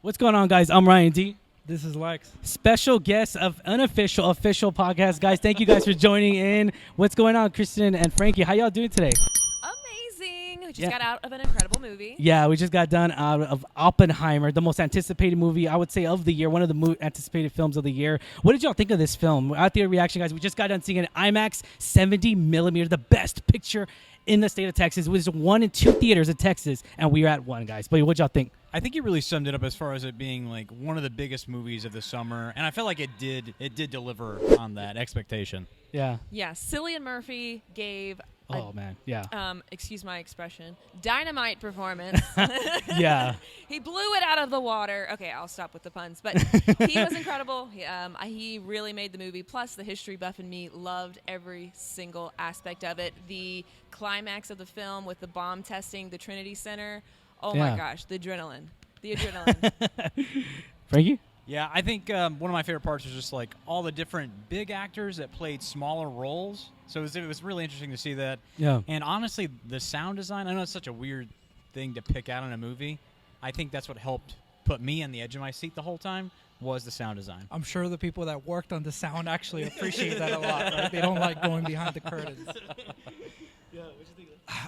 What's going on, guys? I'm Ryan D. This is Lex. Special guest of unofficial, official podcast, guys. Thank you guys for joining in. What's going on, Kristen and Frankie? How y'all doing today? Amazing. We just got out of an incredible movie. Yeah, we just got done out of Oppenheimer, the most anticipated movie, I would say, of the year, one of the anticipated films of the year. What did y'all think of this film? Out there, reaction, guys. We just got done seeing it in IMAX 70 millimeter, the best picture in the state of Texas. It was 1 and 2 theaters in Texas, and we were at 1, guys. But what y'all think? I think you really summed it up as far as it being like one of the biggest movies of the summer, and I felt like it did deliver on that expectation. Yeah. Yeah, Cillian Murphy gave Oh, man. Yeah. excuse my expression, dynamite performance. Yeah. He blew it out of the water. Okay, I'll stop with the puns. But he was incredible. He really made the movie. Plus, the history buff in me loved every single aspect of it. The climax of the film with the bomb testing the Trinity Center. Oh, Yeah. my gosh, the adrenaline. The adrenaline. Frankie? Yeah, I think one of my favorite parts was just like all the different big actors that played smaller roles. So it was really interesting to see that. Yeah. And honestly, the sound design, I know it's such a weird thing to pick out in a movie. I think that's what helped put me on the edge of my seat the whole time was the sound design. I'm sure the people that worked on the sound actually appreciate that a lot. Right? They don't like going behind the curtains.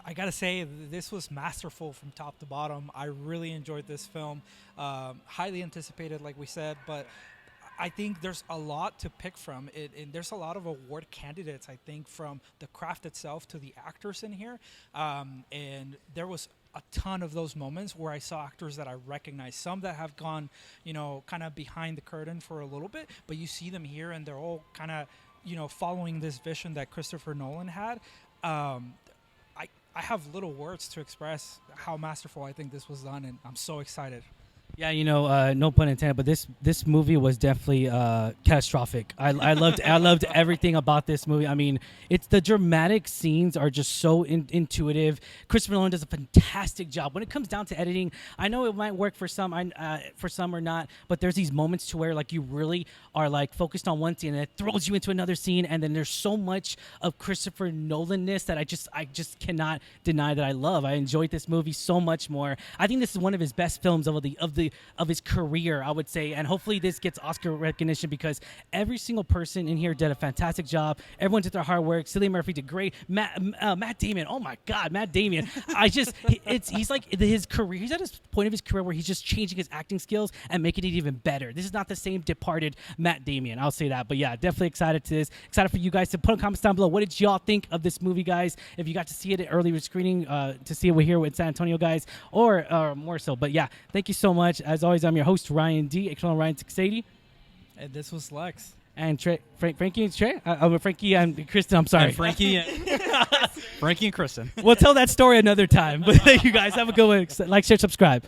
I gotta say, this was masterful from top to bottom. I really enjoyed this film. Highly anticipated, like we said, but I think there's a lot to pick from it, and there's a lot of award candidates, I think, from the craft itself to the actors in here. And there was a ton of those moments where I saw actors that I recognized, some that have gone, kind of behind the curtain for a little bit, but you see them here and they're all kind of, following this vision that Christopher Nolan had. I have little words to express how masterful I think this was done, and I'm so excited. Yeah, no pun intended, but this movie was definitely catastrophic. I loved everything about this movie. I mean, it's the dramatic scenes are just so intuitive. Christopher Nolan does a fantastic job when it comes down to editing. I know it might work for some or not, but there's these moments to where like you really are like focused on one scene and it throws you into another scene, and then there's so much of Christopher Nolan-ness that I just cannot deny that I love. I enjoyed this movie so much more. I think this is one of his best films of his career, I would say, and hopefully this gets Oscar recognition because every single person in here did a fantastic job. Everyone did their hard work. Cillian Murphy did great. Matt Damon, oh my God, Matt Damon. He's like his career. He's at his point of his career where he's just changing his acting skills and making it even better. This is not the same departed Matt Damon. I'll say that, but yeah, definitely excited to this. Excited for you guys to put in comments down below. What did y'all think of this movie, guys? If you got to see it at early screening, to see it here with San Antonio guys, or more so. But yeah, thank you so much. As always, I'm your host, Ryan D. Ryan 680. And this was Lex. And Frankie and Trey? Frankie and Kristen, I'm sorry. And Frankie and Kristen. We'll tell that story another time. But thank you guys. Have a good one. Like, share, subscribe.